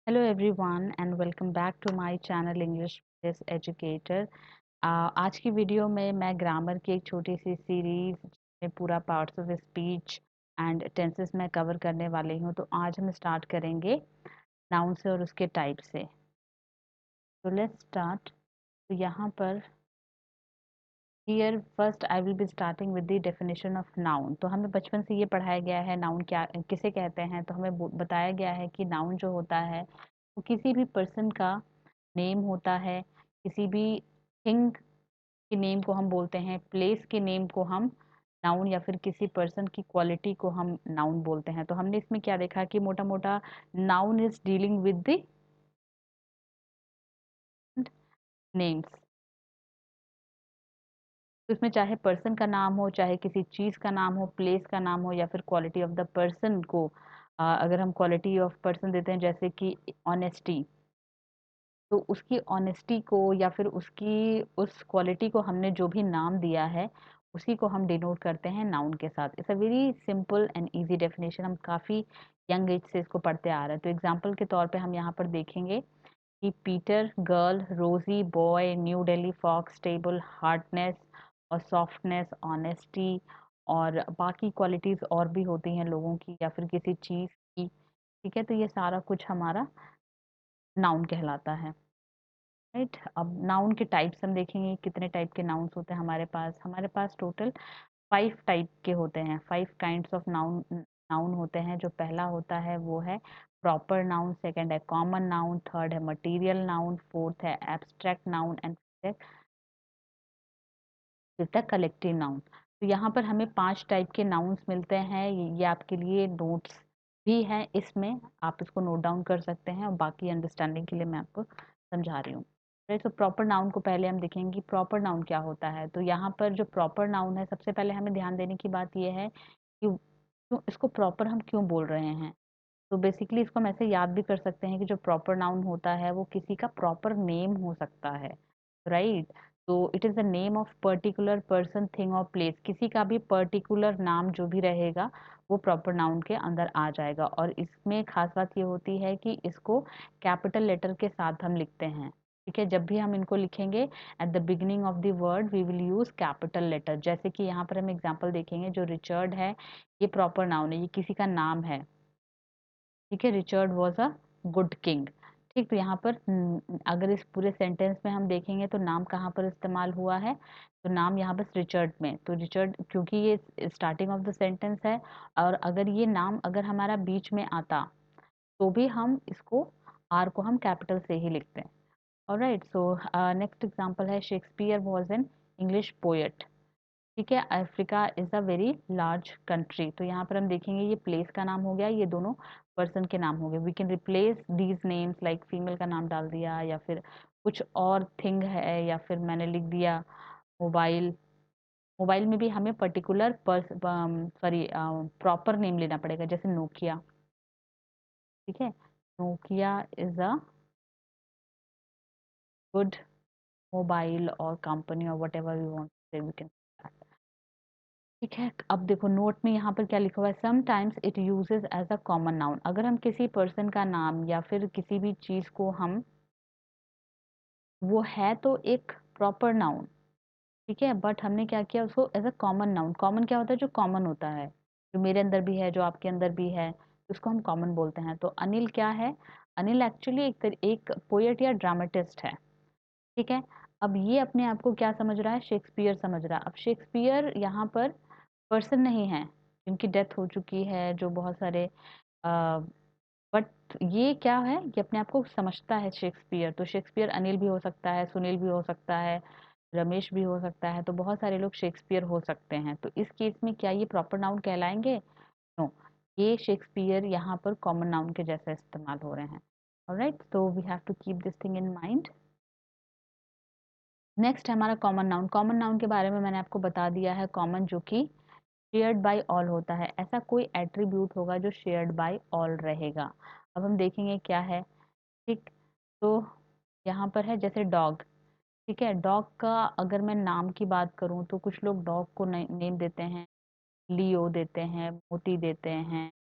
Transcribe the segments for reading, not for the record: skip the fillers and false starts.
Hello everyone and welcome back to my channel English plus educator. आज की video में मैं ग्रामर की एक छोटी सी सीरीज में पूरा parts of speech and tenses में कवर करने वाली हूँ। तो आज हम स्टार्ट करेंगे नाउन से और उसके टाइप से। तो लेट्स स्टार्ट। तो यहाँ पर here first I will be starting with the definition of noun. तो हमें बचपन से ये पढ़ाया गया है नाउन क्या किसे कहते हैं। तो हमें बताया गया है कि नाउन जो होता है वो किसी भी पर्सन का नेम होता है। किसी भी थिंग के नेम को हम बोलते हैं, प्लेस के नेम को हम नाउन, या फिर किसी पर्सन की क्वालिटी को हम नाउन बोलते हैं। तो हमने इसमें क्या देखा कि मोटा मोटा noun is dealing with the names. तो इसमें चाहे पर्सन का नाम हो, चाहे किसी चीज का नाम हो, प्लेस का नाम हो, या फिर क्वालिटी ऑफ द पर्सन को अगर हम क्वालिटी ऑफ पर्सन देते हैं जैसे कि ऑनेस्टी, तो उसकी ऑनेस्टी को या फिर उसकी उस क्वालिटी को हमने जो भी नाम दिया है उसी को हम डिनोट करते हैं नाउन के साथ। It's a very simple and easy definition. हम काफ़ी यंग एज से इसको पढ़ते आ रहे हैं। तो एग्जांपल के तौर पे हम यहाँ पर देखेंगे कि Peter, girl, Rosy, boy, New Delhi, fox, table, hardness और सॉफ्टनेस, ऑनेस्टी और बाकी क्वालिटीज़ और भी होती हैं लोगों की या फिर किसी चीज़ की। ठीक है, तो ये सारा कुछ हमारा नाउन कहलाता है। राइट, अब नाउन के टाइप्स हम देखेंगे कितने टाइप के नाउन्स होते हैं हमारे पास टोटल 5 टाइप के होते हैं। 5 काइंड्स ऑफ नाउन नाउन होते हैं। जो पहला होता है वो है प्रॉपर नाउन, सेकंड है कॉमन नाउन, थर्ड है मटेरियल नाउन, फोर्थ है एब्स्ट्रैक्ट नाउन एंड फिफ्थ है कलेक्टिव नाउन। तो यहाँ पर हमें 5 टाइप के नाउन्स मिलते हैं। ये आपके लिए नोट्स भी हैं, इसमें आप इसको नोट डाउन कर सकते हैं और बाकी अंडरस्टैंडिंग के लिए मैं आपको समझा रही हूँ। राइट, तो प्रॉपर नाउन को पहले हम देखेंगे प्रॉपर नाउन क्या होता है। तो यहाँ पर जो प्रॉपर नाउन है, सबसे पहले हमें ध्यान देने की बात यह है कि क्यों इसको प्रॉपर हम क्यों बोल रहे हैं। तो बेसिकली इसको हम ऐसे याद भी कर सकते हैं कि जो प्रॉपर नाउन होता है वो किसी का प्रॉपर नेम हो सकता है। राइट, तो it is the name of particular person, thing और प्लेस। किसी का भी पर्टिकुलर नाम जो भी रहेगा वो प्रॉपर नाउन के अंदर आ जाएगा। और इसमें खास बात ये होती है कि इसको कैपिटल लेटर के साथ हम लिखते हैं। ठीक है, जब भी हम इनको लिखेंगे at the beginning of the word we will use capital letter. जैसे कि यहाँ पर हम एग्जांपल देखेंगे, जो रिचर्ड है ये प्रॉपर नाउन है, ये किसी का नाम है। ठीक है, Richard was a good king. ठीक, तो यहाँ पर अगर इस पूरे सेंटेंस में हम देखेंगे तो नाम कहाँ पर इस्तेमाल हुआ है। तो नाम यहाँ पर रिचर्ड में, तो रिचर्ड क्योंकि ये स्टार्टिंग ऑफ द सेंटेंस है। और अगर ये नाम अगर हमारा बीच में आता तो भी हम इसको आर को हम कैपिटल से ही लिखते हैं। ऑलराइट, सो नेक्स्ट एग्जांपल है Shakespeare was an English poet. ठीक है, Africa is a very large country. तो यहाँ पर हम देखेंगे ये प्लेस का नाम हो गया, ये दोनों पर्सन के नाम हो गए। We can replace these names like female का नाम डाल दिया या फिर कुछ और थिंग है, या फिर मैंने लिख दिया मोबाइल। मोबाइल में भी हमें पर्टिकुलर प्रॉपर नेम लेना पड़ेगा, जैसे नोकिया। ठीक है, Nokia is a good mobile और कंपनी और वट एवर वी वॉन्ट से वी कैन। ठीक है, अब देखो नोट में यहाँ पर क्या लिखा हुआ है, sometimes it uses as a common noun. अगर हम किसी पर्सन का नाम या फिर किसी भी चीज को हम, वो है तो एक प्रॉपर नाउन, ठीक है, बट हमने क्या किया उसको as a common noun. Common क्या होता है, जो कॉमन होता है, जो मेरे अंदर भी है, जो आपके अंदर भी है, उसको हम कॉमन बोलते हैं। तो अनिल क्या है, अनिल एक्चुअली एक पोएट या ड्रामेटिस्ट है। ठीक है, अब ये अपने आप को क्या समझ रहा है, शेक्सपियर समझ रहा है। अब शेक्सपियर यहाँ पर पर्सन नहीं है, जिनकी डेथ हो चुकी है, जो बहुत सारे बट ये क्या है, ये अपने आप को समझता है शेक्सपियर। तो शेक्सपियर अनिल भी हो सकता है, सुनील भी हो सकता है, रमेश भी हो सकता है। तो बहुत सारे लोग शेक्सपियर हो सकते हैं। तो इस केस में क्या ये प्रॉपर नाउन कहलाएंगे? नो, ये शेक्सपियर यहाँ पर कॉमन नाउन के जैसा इस्तेमाल हो रहे हैं। Alright, so we have to keep this thing in mind। Next है हमारा कॉमन नाउन। कॉमन नाउन के बारे में मैंने आपको बता दिया है, कॉमन जो कि शेयर्ड बाय ऑल होता है। ऐसा कोई एट्रीब्यूट होगा जो शेयर्ड बाय ऑल रहेगा। अब हम देखेंगे क्या है। ठीक, तो यहाँ पर है जैसे डॉग। ठीक है, डॉग का अगर मैं नाम की बात करूँ तो कुछ लोग डॉग को नेम देते हैं, लियो देते हैं, मोती देते हैं।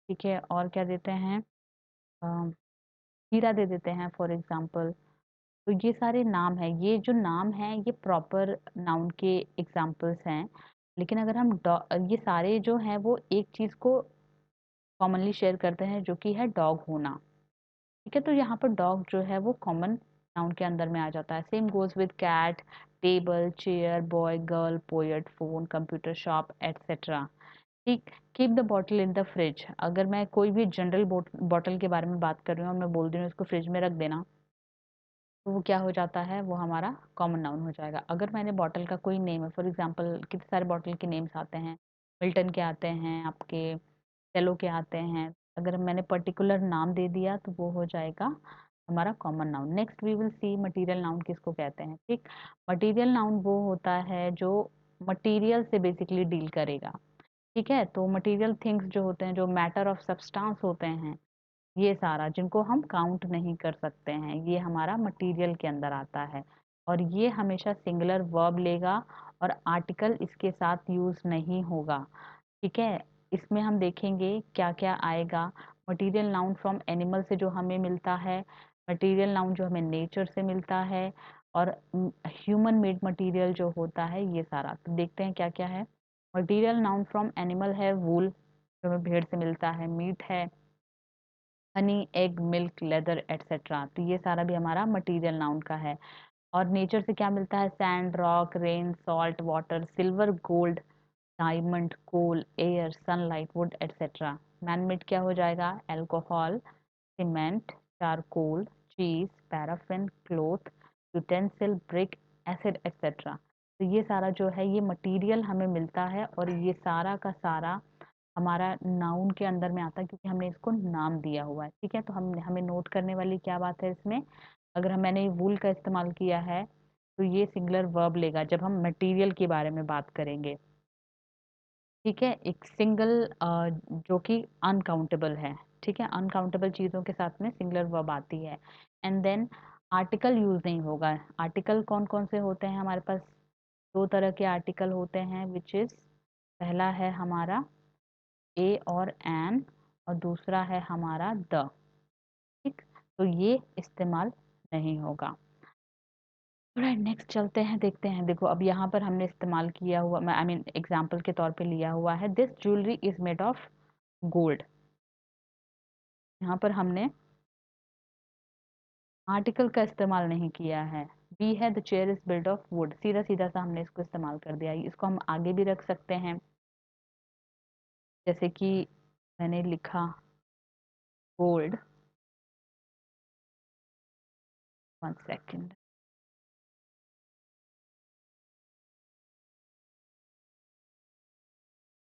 ठीक है, और क्या देते हैं, हीरा दे देते हैं फॉर एग्जाम्पल। तो ये सारे नाम हैं, ये जो नाम हैं ये प्रॉपर नाउन के एग्जाम्पल्स हैं। लेकिन अगर हम ये सारे जो हैं वो एक चीज को कॉमनली शेयर करते हैं, जो कि है डॉग होना। ठीक है, तो यहाँ पर डॉग जो है वो कॉमन नाउन के अंदर में आ जाता है। Same goes with cat, table, chair, boy, girl, poet, phone, computer, shop, etcetera. ठीक। Keep the bottle in the fridge, अगर मैं कोई भी जनरल बॉटल के बारे में बात कर रही हूँ और मैं बोल रही हूँ इसको फ्रिज में रख देना, तो वो क्या हो जाता है, वो हमारा कॉमन नाउन हो जाएगा। अगर मैंने बॉटल का कोई नेम है, फॉर एग्जांपल कितने सारे बॉटल के नेम्स आते हैं, मिल्टन के आते हैं, आपके सेलो के आते हैं, अगर मैंने पर्टिकुलर नाम दे दिया तो वो हो जाएगा हमारा common noun. Next we will see material noun किसको कहते हैं। ठीक। मटेरियल नाउन वो होता है जो मटेरियल से बेसिकली डील करेगा। ठीक है, तो मटेरियल थिंग्स जो होते हैं, जो मैटर ऑफ सब्सटेंस होते हैं, ये सारा जिनको हम काउंट नहीं कर सकते हैं, ये हमारा मटेरियल के अंदर आता है। और ये हमेशा सिंगुलर वर्ब लेगा और आर्टिकल इसके साथ यूज नहीं होगा। ठीक है, इसमें हम देखेंगे क्या क्या आएगा। मटेरियल नाउन फ्रॉम एनिमल से जो हमें मिलता है, मटेरियल नाउन जो हमें नेचर से मिलता है, और ह्यूमन मेड मटेरियल जो होता है, ये सारा तो देखते हैं क्या क्या है। मटेरियल नाउन फ्रॉम एनिमल है वूल, जो हमें भेड़ से मिलता है, मीट है, Honey, egg, milk, leather, etcetera. तो ये सारा भी हमारा मटेरियल नाउन का है। और नेचर से क्या मिलता है, sand, rock, rain, salt, water, silver, gold, diamond, coal, air, sunlight, wood, etcetera. Manmade क्या हो जाएगा, alcohol, cement, charcoal, cheese, paraffin, cloth, utensil, brick, acid, etcetera. तो ये सारा जो है ये मटेरियल हमें मिलता है, और ये सारा का सारा हमारा नाउन के अंदर में आता है, क्योंकि हमने इसको नाम दिया हुआ है। ठीक है, तो हम हमें नोट करने वाली क्या बात है इसमें, अगर मैंने वूल का इस्तेमाल किया है तो ये सिंगुलर वर्ब लेगा जब हम मटेरियल के बारे में बात करेंगे। ठीक है, एक सिंगल जो कि अनकाउंटेबल है। ठीक है, अनकाउंटेबल चीज़ों के साथ में सिंगुलर वर्ब आती है। एंड देन आर्टिकल यूज नहीं होगा। आर्टिकल कौन कौन से होते हैं हमारे पास, दो तरह के आर्टिकल होते हैं, विच इज पहला है हमारा ए और एन, और दूसरा है हमारा द। ठीक, तो ये इस्तेमाल नहीं होगा। राइट, नेक्स्ट चलते हैं, देखते हैं। देखो अब यहाँ पर हमने इस्तेमाल किया हुआ, आई मीन एग्जाम्पल के तौर पे लिया हुआ है, this jewellery is made of gold. यहाँ पर हमने आर्टिकल का इस्तेमाल नहीं किया है। बी है the chair is build of would, सीधा सीधा सा हमने इसको इस्तेमाल कर दिया। इसको हम आगे भी रख सकते हैं, जैसे कि मैंने लिखा गोल्ड, 1 सेकेंड,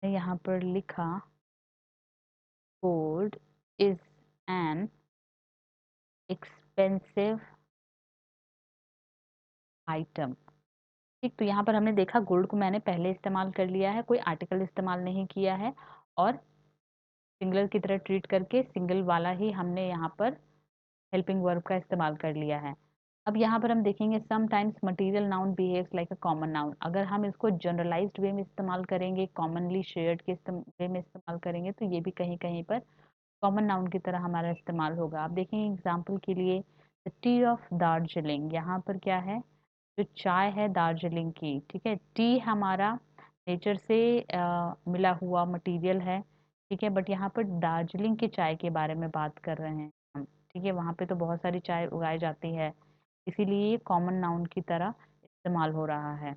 यहाँ पर लिखा gold is an expensive item। ठीक, तो यहाँ पर हमने देखा गोल्ड को मैंने पहले इस्तेमाल कर लिया है, कोई आर्टिकल इस्तेमाल नहीं किया है, और सिंगुलर की तरह ट्रीट करके सिंगल वाला ही हमने यहाँ पर हेल्पिंग वर्ब का इस्तेमाल कर लिया है। अब यहाँ पर हम देखेंगे sometimes material noun behaves like अ कॉमन नाउन। अगर हम इसको जनरलाइज्ड वे में इस्तेमाल करेंगे, कॉमनली शेयर्ड के वे में इस्तेमाल करेंगे, तो ये भी कहीं कहीं पर कॉमन नाउन की तरह हमारा इस्तेमाल होगा। आप देखेंगे एग्जाम्पल के लिए, द टी ऑफ दार्जिलिंग, यहाँ पर क्या है, जो चाय है दार्जिलिंग की। ठीक है, टी हमारा नेचर से मिला हुआ मटेरियल है। ठीक है, बट यहाँ पर दार्जिलिंग की चाय के बारे में बात कर रहे हैं हम। ठीक है, वहाँ पे तो बहुत सारी चाय उगाई जाती है, इसीलिए ये कॉमन नाउन की तरह इस्तेमाल हो रहा है।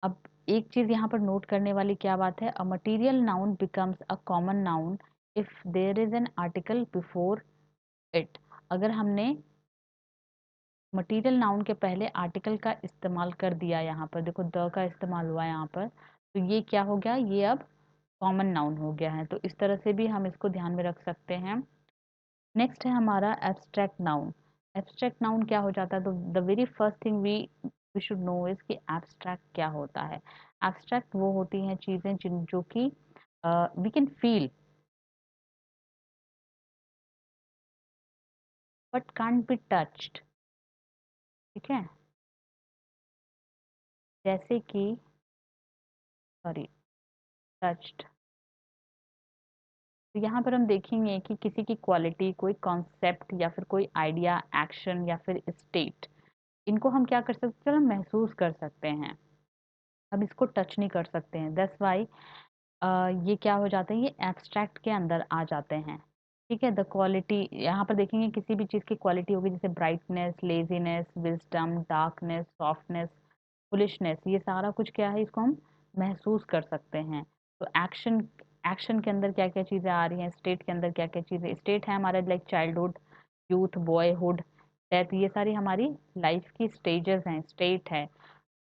अब एक चीज यहाँ पर नोट करने वाली क्या बात है, a material noun becomes a common noun if there is an article before it. अगर हमने मटेरियल नाउन के पहले आर्टिकल का इस्तेमाल कर दिया, यहाँ पर देखो द का इस्तेमाल हुआ यहाँ पर, तो ये क्या हो गया, ये अब कॉमन नाउन हो गया है। तो इस तरह से भी हम इसको ध्यान में रख सकते हैं। नेक्स्ट है हमारा एब्स्ट्रैक्ट नाउन। एब्स्ट्रैक्ट नाउन क्या हो जाता है, तो the very first thing we should know is कि एब्स्ट्रैक्ट क्या होता है। एब्स्ट्रैक्ट वो होती हैं चीजें जिन जो कि we can feel but can't be touched. ठीक है, जैसे कि सॉरी, टच्ड, तो यहाँ पर हम देखेंगे कि किसी की क्वालिटी, कोई कॉन्सेप्ट या फिर कोई आइडिया, एक्शन या फिर स्टेट, इनको हम क्या कर सकते हैं, चलो महसूस कर सकते हैं, अब इसको टच नहीं कर सकते हैं। दैट्स वाई ये क्या हो जाते हैं, ये एब्स्ट्रैक्ट के अंदर आ जाते हैं। ठीक है, द क्वालिटी, यहाँ पर देखेंगे किसी भी चीज़ की क्वालिटी होगी, जैसे brightness, laziness, wisdom, darkness, softness, foolishness, ये सारा कुछ क्या है, इसको हम महसूस कर सकते हैं। तो एक्शन, एक्शन के अंदर क्या क्या चीज़ें आ रही हैं, स्टेट के अंदर क्या क्या चीज़ें, स्टेट है हमारा like childhood, youth, boyhood, death, ये सारी हमारी लाइफ की स्टेजेस हैं, स्टेट है।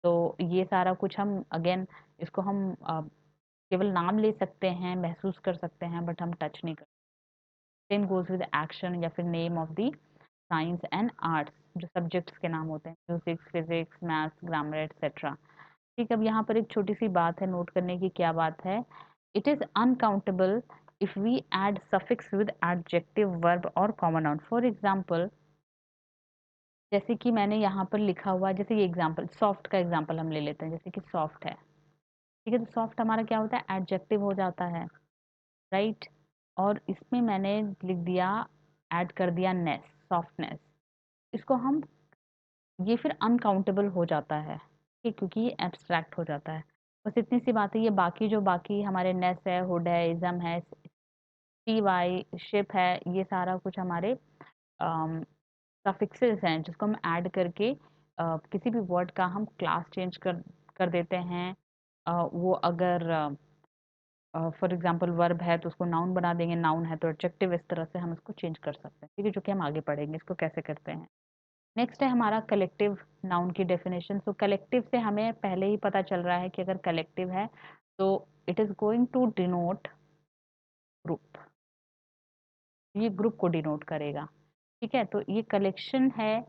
तो ये सारा कुछ हम अगेन इसको हम केवल नाम ले सकते हैं, महसूस कर सकते हैं, बट हम टच नहीं कर। सेम गोज विद एक्शन या फिर name of the science and arts, जो सब्जेक्ट्स के नाम होते हैं, music, physics, maths, grammar etcetera. ठीक है, अब यहाँ पर एक छोटी सी बात है नोट करने की, क्या बात है, it is uncountable if we add suffix with adjective, verb और कॉमन नाउन। फॉर एग्जाम्पल, जैसे कि मैंने यहाँ पर लिखा हुआ, जैसे ये एग्जाम्पल, सॉफ्ट का एग्जाम्पल हम ले लेते हैं, जैसे कि सॉफ्ट है। ठीक है, तो सॉफ्ट हमारा क्या होता है, एडजेक्टिव हो जाता है, राइट। और इसमें मैंने लिख दिया, ऐड कर दिया नेस, सॉफ्टनेस, इसको हम, ये फिर अनकाउंटेबल हो जाता है, ठीक, क्योंकि ये एब्स्ट्रैक्ट हो जाता है। बस इतनी सी बात है, ये बाकी जो बाकी हमारे नेस है, हुड है, इज़म है, सी वाई, शिप है, ये सारा कुछ हमारे सफिक्सेस हैं, जिसको हम ऐड करके किसी भी वर्ड का हम क्लास चेंज कर कर देते हैं। वो अगर फॉर एग्जाम्पल वर्ब है तो उसको नाउन बना देंगे, नाउन है तो एडजेक्टिव, इस तरह से हम इसको चेंज कर सकते हैं। ठीक है, जो कि हम आगे पढ़ेंगे इसको कैसे करते हैं। नेक्स्ट है हमारा कलेक्टिव नाउन की डेफिनेशन। सो कलेक्टिव से हमें पहले ही पता चल रहा है कि अगर कलेक्टिव है तो it is going to denote group, ये ग्रुप को डिनोट करेगा। ठीक है, तो ये कलेक्शन है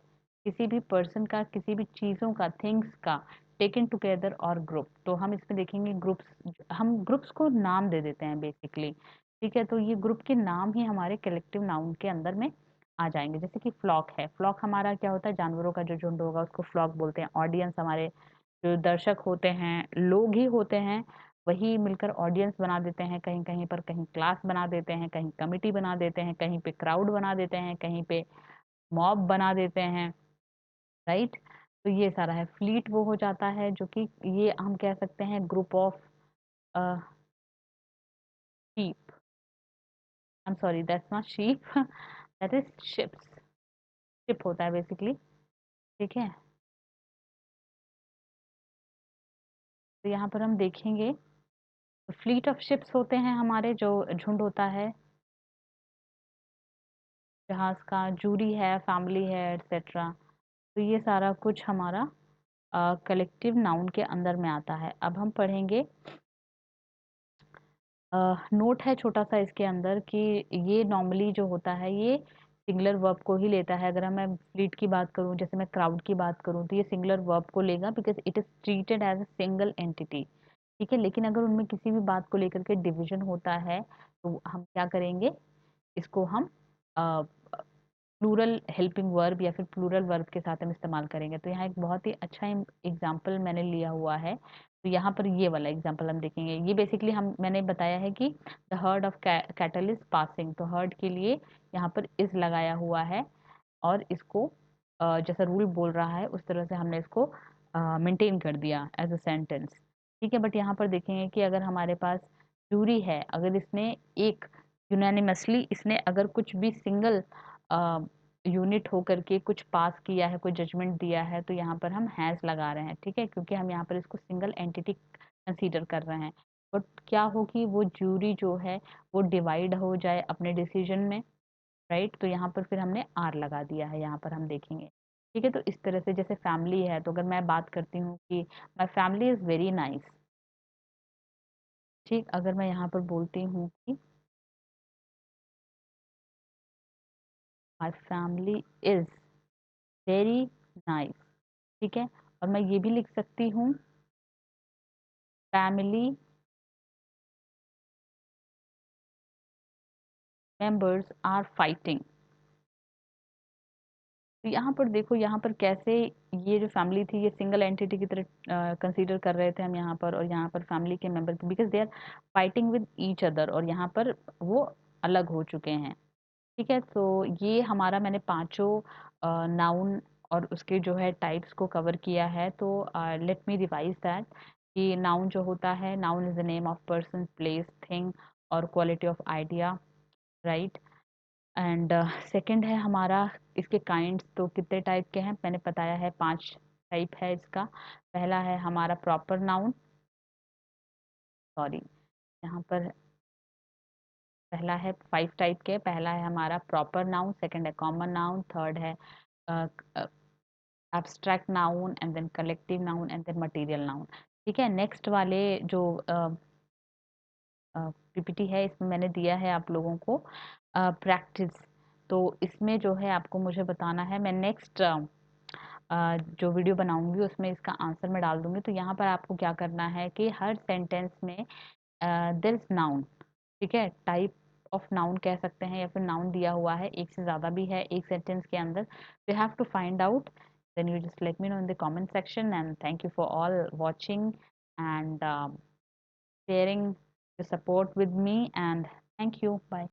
किसी भी पर्सन का, किसी भी चीज़ों का, थिंग्स का, टेकन टुगेदर और ग्रुप। तो हम इसमें देखेंगे ग्रुप्स, हम ग्रुप्स को नाम दे देते हैं बेसिकली। ठीक है, तो ये ग्रुप के नाम ही हमारे कलेक्टिव नाउन के अंदर में आ जाएंगे। जैसे कि फ्लॉक है, फ्लॉक हमारा क्या होता है, जानवरों का जो झुंड होगा उसको फ्लॉक बोलते हैं। ऑडियंस हमारे जो दर्शक होते हैं, लोग ही होते हैं, वही मिलकर ऑडियंस बना देते हैं, कहीं कहीं पर, कहीं क्लास बना देते हैं, कहीं कमिटी बना देते हैं, कहीं पे क्राउड बना देते हैं, कहीं पे मॉब बना देते हैं, राइट। तो ये सारा है। फ्लीट वो हो जाता है जो कि, ये हम कह सकते हैं group of sheep, I am sorry that's not sheep, that is ships, ship होता है बेसिकली। ठीक है, तो यहाँ पर हम देखेंगे फ्लीट ऑफ शिप्स होते हैं हमारे, जो झुंड होता है जहाज का, जूरी है, फैमिली है, एटसेट्रा। तो ये सारा कुछ हमारा कलेक्टिव नाउन के अंदर में आता है। अब हम पढ़ेंगे, नोट है छोटा सा इसके अंदर कि ये नॉर्मली जो होता है ये सिंगुलर वर्ब को ही लेता है। अगर मैं फ्लीट की बात करूं, जैसे मैं क्राउड की बात करूं, तो ये सिंगुलर वर्ब को लेगा, because it is treated as a single entity. ठीक है, लेकिन अगर उनमें किसी भी बात को लेकर के डिवीजन होता है तो हम क्या करेंगे, इसको हम प्लूरल हेल्पिंग वर्ब या फिर प्लूरल वर्ब के साथ हम इस्तेमाल करेंगे। तो यहाँ एक बहुत ही अच्छा एग्जाम्पल मैंने लिया हुआ है। तो यहाँ पर ये वाला एग्जाम्पल हम देखेंगे। ये बेसिकली हम, मैंने बताया है कि the heard of cattle is passing, तो हर्ड के लिए यहाँ पर इज लगाया हुआ है, और इसको जैसा रूल बोल रहा है उस तरह से हमने इसको मेंटेन कर दिया एज अ सेंटेंस। ठीक है, बट यहाँ पर देखेंगे कि अगर हमारे पास जूरी है, अगर इसने एक यूनानिमसली, इसने अगर कुछ भी सिंगल यूनिट होकर के कुछ पास किया है, कोई जजमेंट दिया है, तो यहाँ पर हम हैज लगा रहे हैं। ठीक है, क्योंकि हम यहाँ पर इसको सिंगल एंटिटी कंसीडर कर रहे हैं। बट क्या हो कि वो जूरी जो है वो डिवाइड हो जाए अपने डिसीजन में, राइट। तो यहाँ पर फिर हमने आर लगा दिया है, यहाँ पर हम देखेंगे। ठीक है, तो इस तरह से जैसे फैमिली है, तो अगर मैं बात करती हूँ कि my family is very nice, ठीक, अगर मैं यहाँ पर बोलती हूँ कि my family is very nice, ठीक है, और मैं ये भी लिख सकती हूँ फैमिली मेंबर्स आर फाइटिंग। तो यहाँ पर देखो, यहाँ पर कैसे ये जो फैमिली थी ये सिंगल एंटिटी की तरह कंसीडर कर रहे थे हम यहाँ पर, और यहाँ पर फैमिली के member, because they are fighting with each other, और यहाँ पर वो अलग हो चुके हैं। ठीक है, तो ये हमारा मैंने पांचों नाउन और उसके जो है टाइप्स को कवर किया है। तो लेट मी रिवाइज दैट कि नाउन जो होता है, noun is the name of person, place, thing और quality of idea, right. And second है हमारा इसके काइंड्स, तो कितने टाइप के हैं मैंने बताया है, 5 टाइप है इसका। पहला है हमारा प्रॉपर नाउन, सॉरी यहाँ पर पहला है 5 टाइप के, पहला है हमारा प्रॉपर नाउन, सेकंड है कॉमन नाउन, थर्ड है abstract noun and then collective noun and then material noun. ठीक है, नेक्स्ट वाले जो पीपीटी है इसमें मैंने दिया है आप लोगों को प्रैक्टिस। तो इसमें जो है आपको मुझे बताना है, मैं नेक्स्ट जो वीडियो बनाऊंगी उसमें इसका आंसर मैं डाल दूंगी। तो यहाँ पर आपको क्या करना है कि हर सेंटेंस में देयर इज नाउन, ठीक है, टाइप ऑफ नाउन कह सकते हैं, या फिर नाउन दिया हुआ है, एक से ज़्यादा भी है एक सेंटेंस के अंदर, you have to find out, then you just let me know in the comment section, and thank you for all watching and sharing the support with me, and thank you, bye.